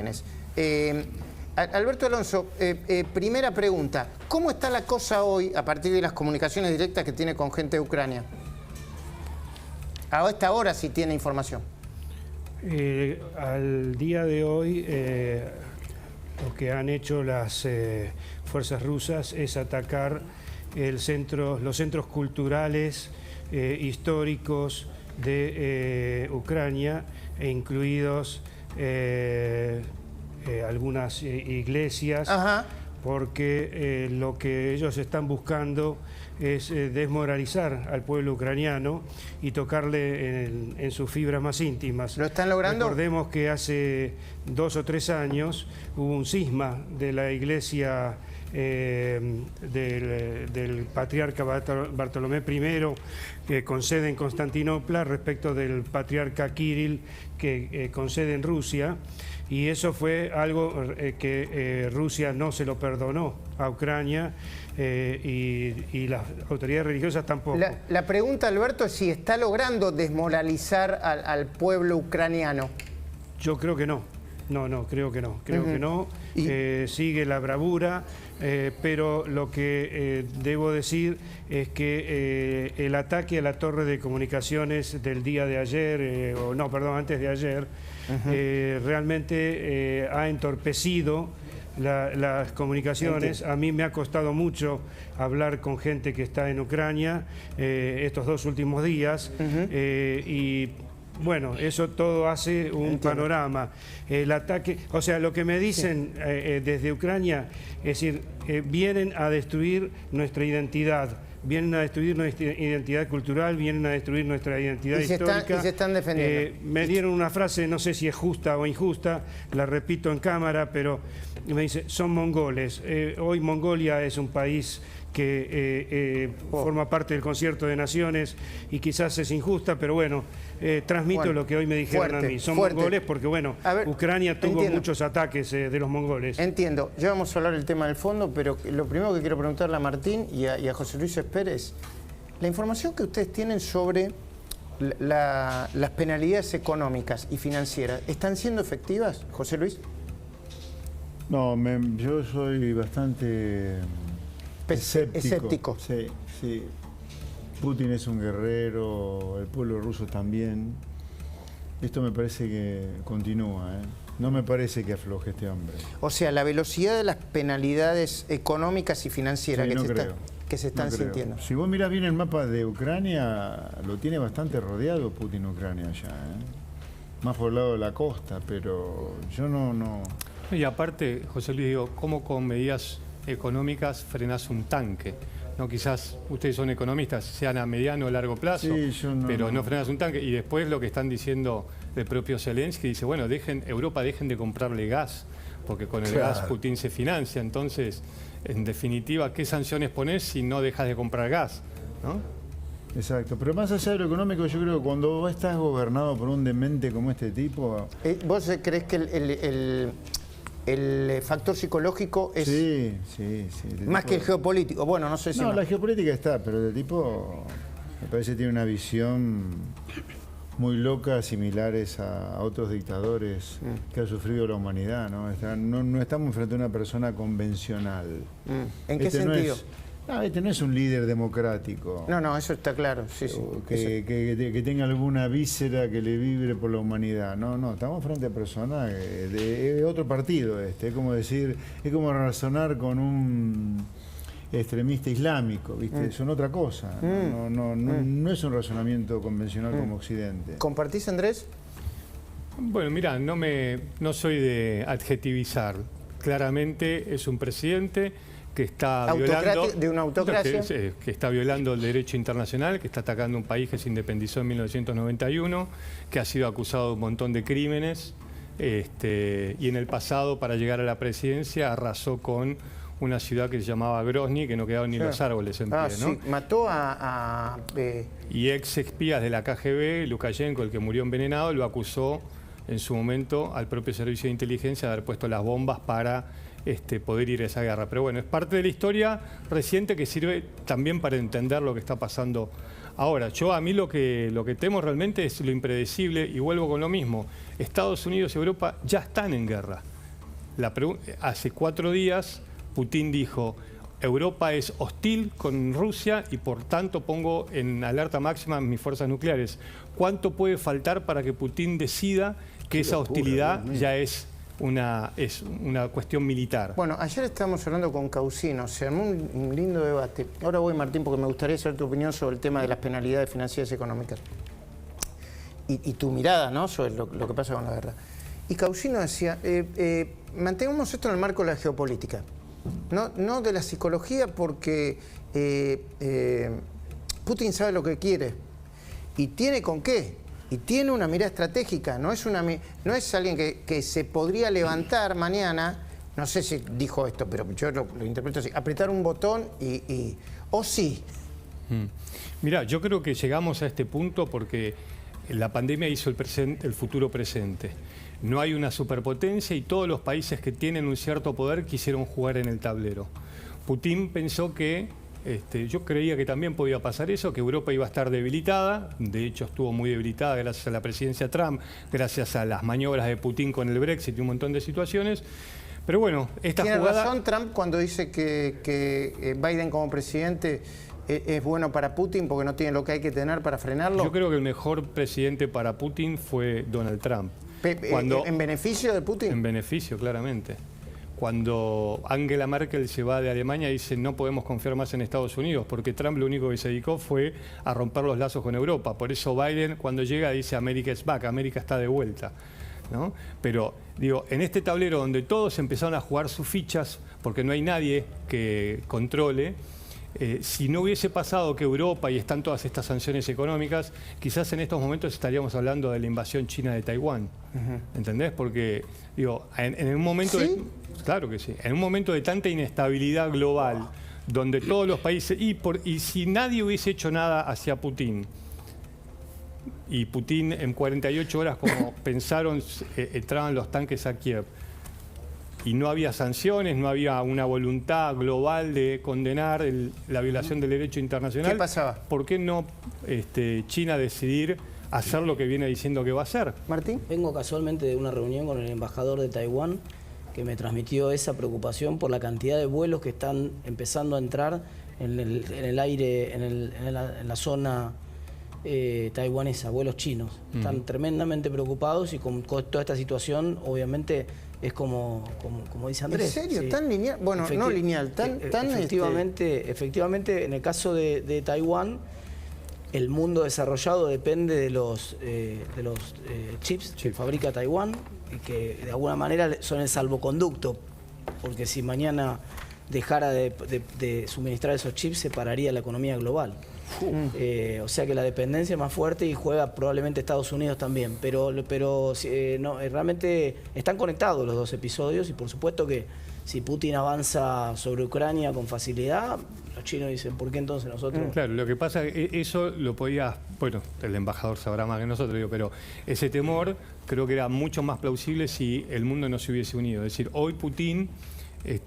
imágenes. Alberto Alonso, primera pregunta. ¿Cómo está la cosa hoy a partir de las comunicaciones directas que tiene con gente de Ucrania? A esta hora sí tiene información. Al día de hoy, lo que han hecho las fuerzas rusas es atacar los centros culturales históricos de Ucrania, incluidos algunas iglesias. Ajá. Porque lo que ellos están buscando es desmoralizar al pueblo ucraniano y tocarle en sus fibras más íntimas. ¿Lo están logrando? Recordemos que hace 2 o 3 años hubo un cisma de la iglesia del patriarca Bartolomé I, con sede en Constantinopla, respecto del patriarca Kirill, con sede en Rusia. Y eso fue algo que Rusia no se lo perdonó a Ucrania y las autoridades religiosas tampoco. La pregunta, Alberto, es si está logrando desmoralizar al pueblo ucraniano. Yo creo que no. No, creo que no. Creo que no. Sigue la bravura, pero lo que debo decir es que el ataque a la torre de comunicaciones del día de ayer, antes de ayer, realmente ha entorpecido las comunicaciones. A mí me ha costado mucho hablar con gente que está en Ucrania estos 2 últimos días y bueno, eso todo hace un panorama. El ataque, o sea, lo que me dicen desde Ucrania, es decir, vienen a destruir nuestra identidad. Vienen a destruir nuestra identidad cultural, vienen a destruir nuestra identidad histórica. Y se están defendiendo. Me dieron una frase, no sé si es justa o injusta, la repito en cámara, pero me dice, son mongoles. Hoy Mongolia es un país que forma parte del Concierto de Naciones y quizás es injusta, pero bueno, transmito lo que hoy me dijeron a mí. Son mongoles porque, bueno, Ucrania tuvo muchos ataques de los mongoles. Entiendo. Ya vamos a hablar del tema del fondo, pero lo primero que quiero preguntarle a Martín y a José Luis Pérez, la información que ustedes tienen sobre las penalidades económicas y financieras, ¿están siendo efectivas, José Luis? No, yo soy bastante escéptico. Sí. Putin es un guerrero, el pueblo ruso también. Esto me parece que continúa, No me parece que afloje este hombre. O sea, la velocidad de las penalidades económicas y financieras que se están sintiendo. Si vos mirás bien el mapa de Ucrania, lo tiene bastante rodeado Putin Ucrania ya, Más por el lado de la costa, pero yo no... Y aparte, José Luis, digo, ¿cómo con medidas económicas frenás un tanque? No, quizás ustedes son economistas, sean a mediano o largo plazo, pero no frenás un tanque. Y después lo que están diciendo el propio Zelensky, dice, bueno, Europa dejen de comprarle gas, porque con el gas Putin se financia. Entonces, en definitiva, ¿qué sanciones ponés si no dejas de comprar gas? ¿No? Exacto, pero más allá de lo económico, yo creo que cuando vos estás gobernado por un demente como este tipo... ¿Vos creés que el factor psicológico es más que el geopolítico? Bueno, no sé si... No, la geopolítica está, pero el tipo me parece que tiene una visión muy loca, similares a otros dictadores que ha sufrido la humanidad, No estamos frente a una persona convencional. ¿En qué sentido? Este no es un líder democrático. No, eso está claro. Que tenga alguna víscera que le vibre por la humanidad. No, estamos frente a personas de otro partido. Es como decir, es como razonar con un extremista islámico, ¿viste? Son otra cosa. No es un razonamiento convencional como Occidente. ¿Compartís, Andrés? Bueno, mira, no soy de adjetivizar. Claramente es un presidente que está violando de una autocracia que está violando el derecho internacional, que está atacando un país que se independizó en 1991, que ha sido acusado de un montón de crímenes y en el pasado, para llegar a la presidencia, arrasó con una ciudad que se llamaba Grozny, que no quedaban ni los árboles en pie, ¿no? Sí. Mató Y ex espías de la KGB, Lukashenko, el que murió envenenado, lo acusó en su momento al propio servicio de inteligencia de haber puesto las bombas para poder ir a esa guerra. Pero bueno, es parte de la historia reciente que sirve también para entender lo que está pasando ahora. A mí lo que temo realmente es lo impredecible, y vuelvo con lo mismo. Estados Unidos y Europa ya están en guerra. hace 4 días Putin dijo: Europa es hostil con Rusia y por tanto pongo en alerta máxima mis fuerzas nucleares. ¿Cuánto puede faltar para que Putin decida que esa hostilidad ya es una cuestión militar? Bueno, ayer estábamos hablando con Causino, se armó un lindo debate. Ahora voy, Martín, porque me gustaría saber tu opinión sobre el tema de las penalidades financieras y económicas. Y tu mirada, ¿no?, sobre lo que pasa con la guerra. Y Causino decía, mantengamos esto en el marco de la geopolítica, no de la psicología, porque Putin sabe lo que quiere y tiene con qué. Y tiene una mirada estratégica, no es alguien que se podría levantar mañana, no sé si dijo esto, pero yo lo interpreto así, apretar un botón o sí. Mirá, yo creo que llegamos a este punto porque la pandemia hizo el futuro presente. No hay una superpotencia y todos los países que tienen un cierto poder quisieron jugar en el tablero. Putin pensó que yo creía que también podía pasar eso, que Europa iba a estar debilitada. De hecho, estuvo muy debilitada gracias a la presidencia Trump, gracias a las maniobras de Putin con el Brexit y un montón de situaciones. Pero bueno, esta jugada... ¿Tiene razón Trump cuando dice que Biden como presidente es bueno para Putin porque no tiene lo que hay que tener para frenarlo? Yo creo que el mejor presidente para Putin fue Donald Trump. ¿En beneficio de Putin? En beneficio, claramente. Cuando Angela Merkel se va de Alemania, dice: no podemos confiar más en Estados Unidos, porque Trump lo único que se dedicó fue a romper los lazos con Europa. Por eso Biden, cuando llega, dice: America is back, América está de vuelta, ¿no? Pero, digo, en este tablero donde todos empezaron a jugar sus fichas, porque no hay nadie que controle, si no hubiese pasado que Europa, y están todas estas sanciones económicas, quizás en estos momentos estaríamos hablando de la invasión china de Taiwán. ¿Entendés? Porque, digo, en un momento... ¿Sí? Claro que sí. En un momento de tanta inestabilidad global, donde todos los países... Y si nadie hubiese hecho nada hacia Putin, y Putin en 48 horas, como pensaron, entraban los tanques a Kiev, y no había sanciones, no había una voluntad global de condenar la violación del derecho internacional. ¿Qué pasaba? ¿Por qué no China decidir hacer lo que viene diciendo que va a hacer? Martín. Vengo casualmente de una reunión con el embajador de Taiwán, que me transmitió esa preocupación por la cantidad de vuelos que están empezando a entrar en el aire, en la zona taiwanesa, vuelos chinos. Están tremendamente preocupados y con toda esta situación, obviamente, es como dice Andrés. ¿En serio? Sí. ¿Tan lineal? Bueno, no lineal, tan efectivamente, en el caso de Taiwán, el mundo desarrollado depende de los chips que fabrica Taiwán, y que de alguna manera son el salvoconducto, porque si mañana dejara de suministrar esos chips, se pararía la economía global. O sea que la dependencia es más fuerte y juega probablemente Estados Unidos también, pero realmente están conectados los dos episodios, y por supuesto que si Putin avanza sobre Ucrania con facilidad, los chinos dicen: ¿por qué entonces nosotros? Claro, lo que pasa es que eso lo podía, bueno, el embajador sabrá más que nosotros, pero ese temor creo que era mucho más plausible si el mundo no se hubiese unido. Es decir, hoy Putin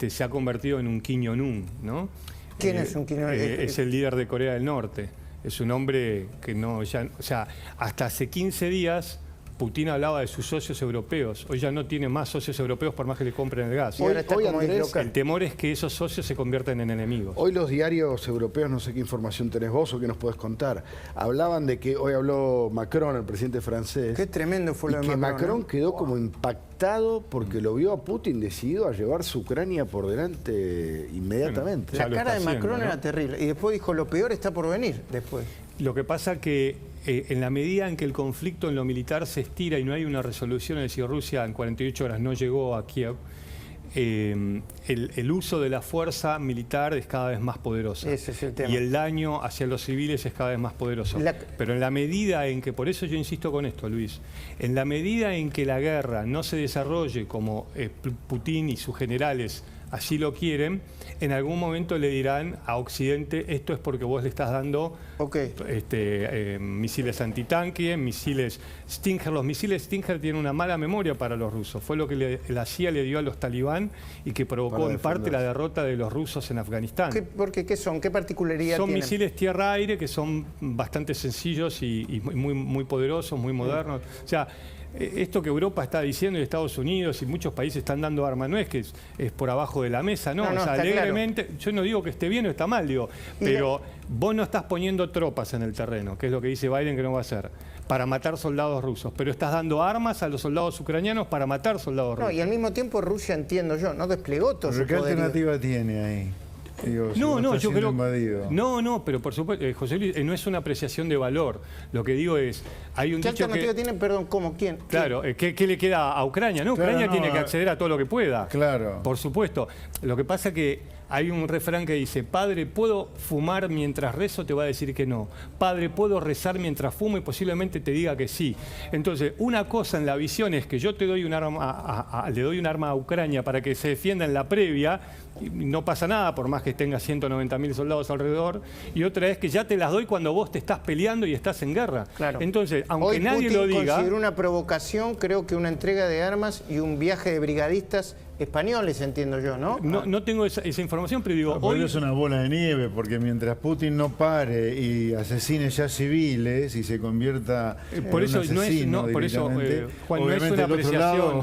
se ha convertido en un Kim Jong-un, ¿no? ¿Quién es un Kim Jong-un? Es el líder de Corea del Norte. Es un hombre que no, ya, o sea, hasta hace 15 días Putin hablaba de sus socios europeos. Hoy ya no tiene más socios europeos por más que le compren el gas. Hoy Andrés, el temor es que esos socios se convierten en enemigos. Hoy los diarios europeos, no sé qué información tenés vos o qué nos podés contar, hablaban de que hoy habló Macron, el presidente francés. Qué tremendo fue lo de Macron. Macron, Quedó como impactado porque lo vio a Putin decidido a llevar su Ucrania por delante inmediatamente. La cara de Macron era terrible. Y después dijo: lo peor está por venir después. Lo que pasa que en la medida en que el conflicto en lo militar se estira y no hay una resolución, es decir, Rusia en 48 horas no llegó a Kiev, el uso de la fuerza militar es cada vez más poderosa. Ese es el tema. Y el daño hacia los civiles es cada vez más poderoso. Pero en la medida en que, por eso yo insisto con esto, Luis, en la medida en que la guerra no se desarrolle como Putin y sus generales así lo quieren, en algún momento le dirán a Occidente: esto es porque vos le estás dando misiles antitanque, misiles Stinger. Los misiles Stinger tienen una mala memoria para los rusos. Fue lo que la CIA le dio a los talibán y que provocó en parte la derrota de los rusos en Afganistán. ¿Qué son? ¿Qué particularidad son tienen? Misiles tierra-aire que son bastante sencillos y muy poderosos, muy modernos. O sea, esto que Europa está diciendo y Estados Unidos y muchos países están dando armas, no es que es por abajo de la mesa, no, No, o sea, está alegremente, claro. yo no digo que esté bien o está mal, digo, pero vos no estás poniendo tropas en el terreno, que es lo que dice Biden que no va a hacer, para matar soldados rusos, pero estás dando armas a los soldados ucranianos para matar soldados rusos. No, y al mismo tiempo Rusia, entiendo yo, no desplegó todo su ¿Pero qué poderío. alternativa tiene ahí? Digo, si no No, está yo siendo creo. invadido. No, pero por supuesto, José Luis, no es una apreciación de valor. Lo que digo es, hay un ¿Qué dicho alternativa que. tienen? Perdón, ¿cómo? ¿Quién? Claro, ¿qué le queda a Ucrania? No, Claro, Ucrania no, tiene que acceder a todo lo que pueda. Claro. Por supuesto. Lo que pasa es que hay un refrán que dice, padre, ¿puedo fumar mientras rezo? Te va a decir que no. Padre, ¿puedo rezar mientras fumo? Y posiblemente te diga que sí. Entonces, una cosa en la visión es que yo te doy un arma le doy un arma a Ucrania para que se defienda en la previa, y no pasa nada por más que tenga 190.000 soldados alrededor, y otra es que ya te las doy cuando vos te estás peleando y estás en guerra. Claro. Entonces, aunque Hoy nadie Putin lo diga... consideró una provocación, creo que una entrega de armas y un viaje de brigadistas españoles, entiendo yo, ¿no? No tengo esa información, pero digo, Hoy hoy... es una bola de nieve, porque mientras Putin no pare y asesine ya civiles y se convierta por en eso un no es, asesino por eso, directamente, Juan, no es obviamente una del otro apreciación,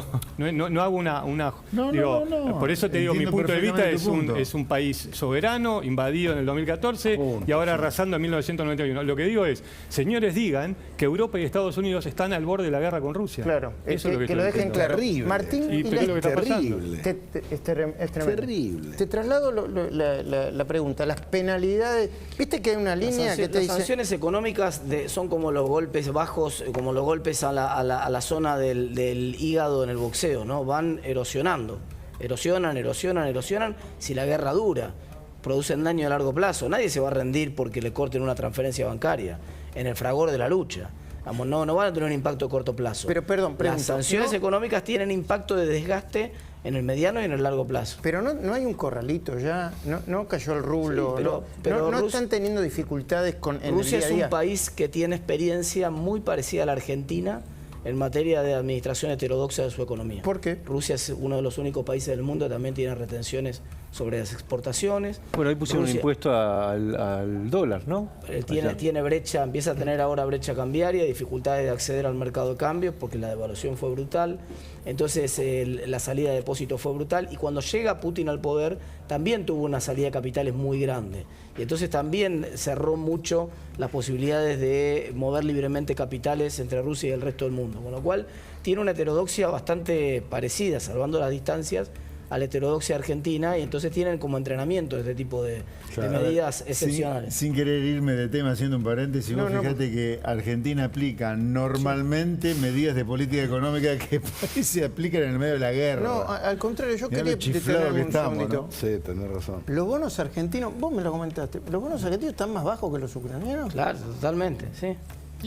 lado- no hago una No. por eso te digo, mi Entiendo punto de vista perfectamente tu punto. es un país soberano, invadido en el 2014 y ahora arrasando en 1991. Lo que digo es, señores, digan que Europa y Estados Unidos están al borde de la guerra con Rusia. Claro, Eso es lo que que estoy lo dejen diciendo. claro. Terrible. Martín, Y pero es lo que está pasando. Terrible. es tremendo. Terrible. Te traslado la pregunta, las penalidades. ¿Viste que hay una línea que te Las dice... sanciones económicas son como los golpes bajos, como los golpes a la zona del hígado en el boxeo, ¿no? Van erosionando. Erosionan. Si la guerra dura, producen daño a largo plazo. Nadie se va a rendir porque le corten una transferencia bancaria en el fragor de la lucha. Vamos, no van a tener un impacto a corto plazo. Pero, perdón, pregunto, las sanciones ¿no? económicas tienen impacto de desgaste en el mediano y en el largo plazo. Pero no hay un corralito ya, no cayó el rublo, Sí, pero no Rusia- están teniendo dificultades en Rusia el día a es día. un país que tiene experiencia muy parecida a la Argentina en materia de administración heterodoxa de su economía. ¿Por qué? Rusia es uno de los únicos países del mundo que también tiene retenciones sobre las exportaciones. Bueno, ahí pusieron un Rusia- impuesto al dólar, ¿no? Tiene brecha, empieza a tener ahora brecha cambiaria, dificultades de acceder al mercado de cambios porque la devaluación fue brutal. Entonces la salida de depósitos fue brutal y cuando llega Putin al poder también tuvo una salida de capitales muy grande. Y entonces también cerró mucho las posibilidades de mover libremente capitales entre Rusia y el resto del mundo. Con lo cual tiene una heterodoxia bastante parecida, salvando las distancias, a la heterodoxia argentina, y entonces tienen como entrenamiento este tipo de medidas excepcionales. Sin querer irme de tema, haciendo un paréntesis, vos fíjate que Argentina aplica normalmente medidas de política económica que se aplican en el medio de la guerra. No, al contrario, yo Mirá quería lo chiflado detenerme que un estamos, segundito. ¿no? Sí, tenés razón. Los bonos argentinos, vos me lo comentaste, ¿los bonos argentinos están más bajos que los ucranianos? Claro, totalmente, sí.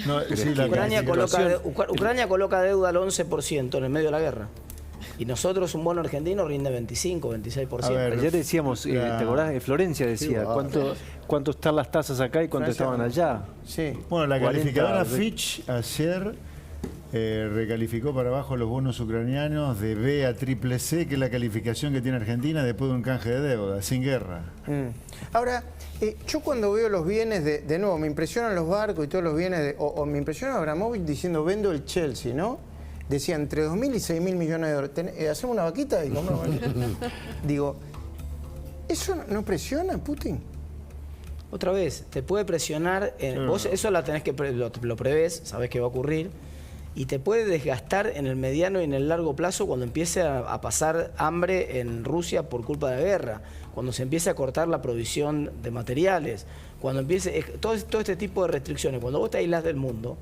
No, sí, la Ucrania calificación- Ucrania coloca deuda al 11% en el medio de la guerra. Y nosotros, un bono argentino rinde 25, 26%. A ver, Ayer decíamos, ¿te acordás? Florencia decía, ¿cuánto están las tasas acá y cuánto Francia, estaban allá? Sí. Bueno, la 40 calificadora Fitch ayer recalificó para abajo los bonos ucranianos de B a triple C, que es la calificación que tiene Argentina después de un canje de deuda, sin guerra. Ahora, yo cuando veo los bienes, de nuevo, me impresionan los barcos y todos los bienes, o me impresiona Abramovich diciendo vendo el Chelsea, ¿no? Decía entre 2.000 y 6.000 millones de dólares. ¿Hacemos una vaquita y compramos? Digo, ¿eso no presiona a Putin? Otra vez, te puede presionar, vos eso la tenés que lo prevés, sabés que va a ocurrir, y te puede desgastar en el mediano y en el largo plazo cuando empiece a pasar hambre en Rusia por culpa de la guerra, cuando se empiece a cortar la provisión de materiales, cuando empiece todo este tipo de restricciones. Cuando vos te aislás del mundo,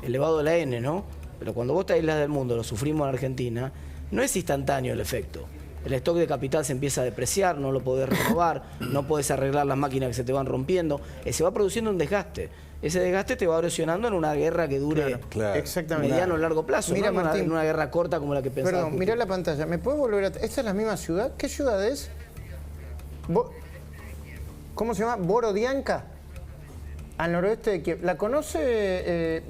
elevado a la N, ¿no? Pero cuando vos te aislás del mundo, lo sufrimos en Argentina, no es instantáneo el efecto. El stock de capital se empieza a depreciar, no lo podés renovar, no podés arreglar las máquinas que se te van rompiendo. Se va produciendo un desgaste. Ese desgaste te va erosionando en una guerra que dure Exactamente. mediano o largo plazo. Mira, no en Martín, una guerra corta como la que pensaba. Perdón, mirá la pantalla. ¿Me puedes volver a...? ¿Esta es la misma ciudad? ¿Qué ciudad es? ¿Cómo se llama? Borodianka. Al noroeste de Kiev. ¿La conoce,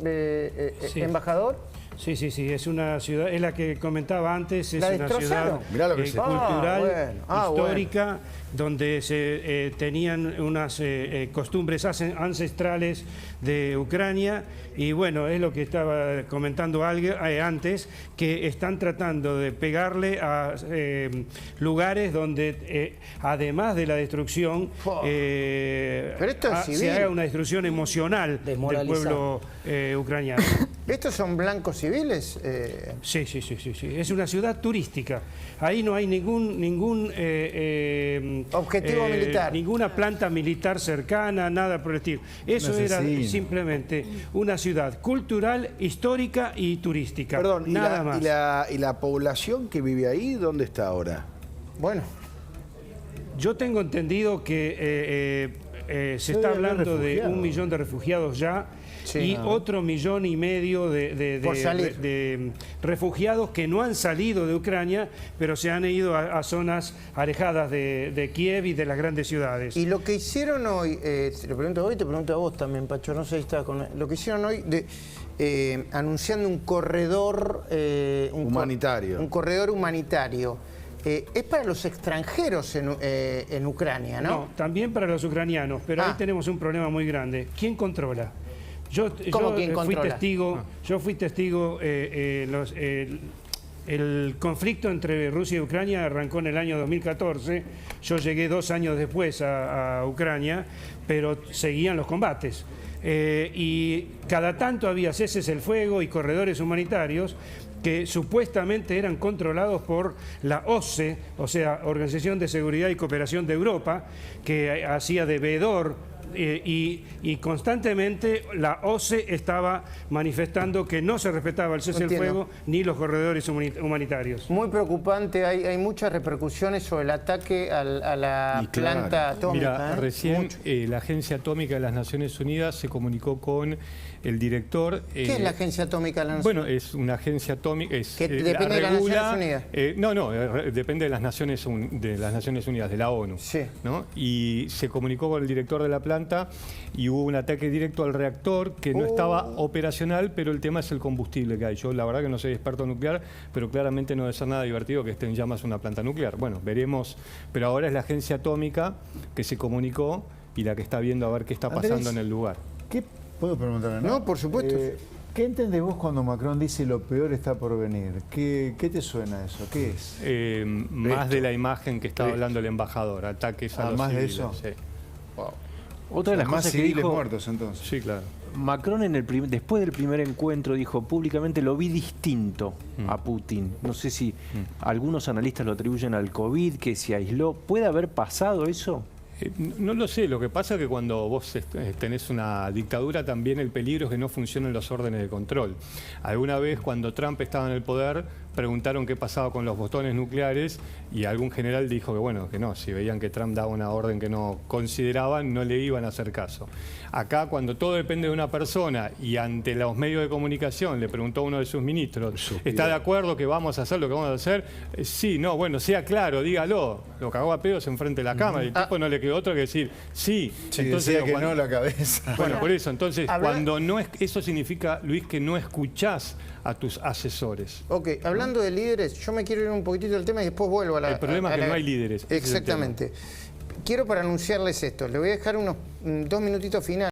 Sí. embajador? Sí, es una ciudad, es la que comentaba antes, es una ciudad Mirá lo que cultural, histórica, donde se tenían unas costumbres ancestrales de Ucrania, y bueno, es lo que estaba comentando antes, que están tratando de pegarle a lugares donde, además de la destrucción, Pero esto es civil. se haga una destrucción emocional del pueblo ucraniano. ¿Estos son blancos civiles? Sí. Es una ciudad turística. Ahí no hay ningún objetivo militar. Ninguna planta militar cercana, nada por el estilo. Eso era simplemente una ciudad cultural, histórica y turística. Perdón, nada más. ¿Y la población que vive ahí, dónde está ahora? Bueno. Yo tengo entendido que se está hablando de 1 millón de refugiados ya. Sí, y otro 1,5 millones de refugiados que no han salido de Ucrania, pero se han ido a zonas alejadas de Kiev y de las grandes ciudades. Y lo que hicieron hoy, te lo pregunto hoy, te pregunto a vos también, Pacho, no sé si estás con... Lo que hicieron hoy, anunciando un corredor... humanitario. Un corredor humanitario. Es para los extranjeros en Ucrania, ¿no? No, también para los ucranianos, pero ahí tenemos un problema muy grande. ¿Quién controla? Yo fui testigo, el conflicto entre Rusia y Ucrania arrancó en el año 2014, yo llegué 2 años después a Ucrania, pero seguían los combates. Y cada tanto había ceses el fuego y corredores humanitarios que supuestamente eran controlados por la OSCE, o sea, Organización de Seguridad y Cooperación de Europa, que hacía de veedor. Y constantemente la OSCE estaba manifestando que no se respetaba el cese del fuego ni los corredores humanitarios. Muy preocupante, hay muchas repercusiones sobre el ataque a la planta atómica. Mira, recién la Agencia Atómica de las Naciones Unidas se comunicó con el director... ¿Qué es la Agencia Atómica de las Naciones Unidas? Bueno, es una agencia atómica... ¿Que depende de las Naciones Unidas? Depende de las Naciones Unidas, de la ONU. Sí. ¿no? Y se comunicó con el director de la planta y hubo un ataque directo al reactor que no estaba operacional, pero el tema es el combustible que hay. Yo la verdad que no soy experto nuclear, pero claramente no debe ser nada divertido que esté en llamas una planta nuclear. Bueno, veremos, pero ahora es la Agencia Atómica que se comunicó y la que está viendo a ver qué está pasando en el lugar. ¿Puedo preguntarle? No, por supuesto. ¿Qué entendés vos cuando Macron dice lo peor está por venir? ¿Qué te suena eso? ¿Qué es? Más de la imagen que estaba hablando el embajador, ataques a los más civiles. de eso. Sí. Wow. Otra de las más cosas que civiles dijo, muertos entonces. Sí, claro. Macron después del primer encuentro dijo públicamente lo vi distinto a Putin. No sé si algunos analistas lo atribuyen al COVID, que se aisló. ¿Puede haber pasado eso? No lo sé, lo que pasa es que cuando vos tenés una dictadura también el peligro es que no funcionen los órdenes de control. Alguna vez cuando Trump estaba en el poder preguntaron qué pasaba con los botones nucleares y algún general dijo que bueno, que no, si veían que Trump daba una orden que no consideraban, no le iban a hacer caso. Acá cuando todo depende de una persona y ante los medios de comunicación le preguntó a uno de sus ministros, ¿está de acuerdo que vamos a hacer lo que vamos a hacer? Sí, no, bueno, sea claro, dígalo. Lo cagó a pedos enfrente de la cámara y el tipo no le quedó otro que decir sí. Entonces decía que no la cabeza. Bueno, por eso, entonces, cuando no es, eso significa, Luis, que no escuchás a tus asesores. Ok, hablando de líderes, yo me quiero ir un poquitito del tema y después vuelvo a la... El problema es que no hay líderes. Exactamente. Quiero para anunciarles esto, le voy a dejar unos 2 minutitos finales.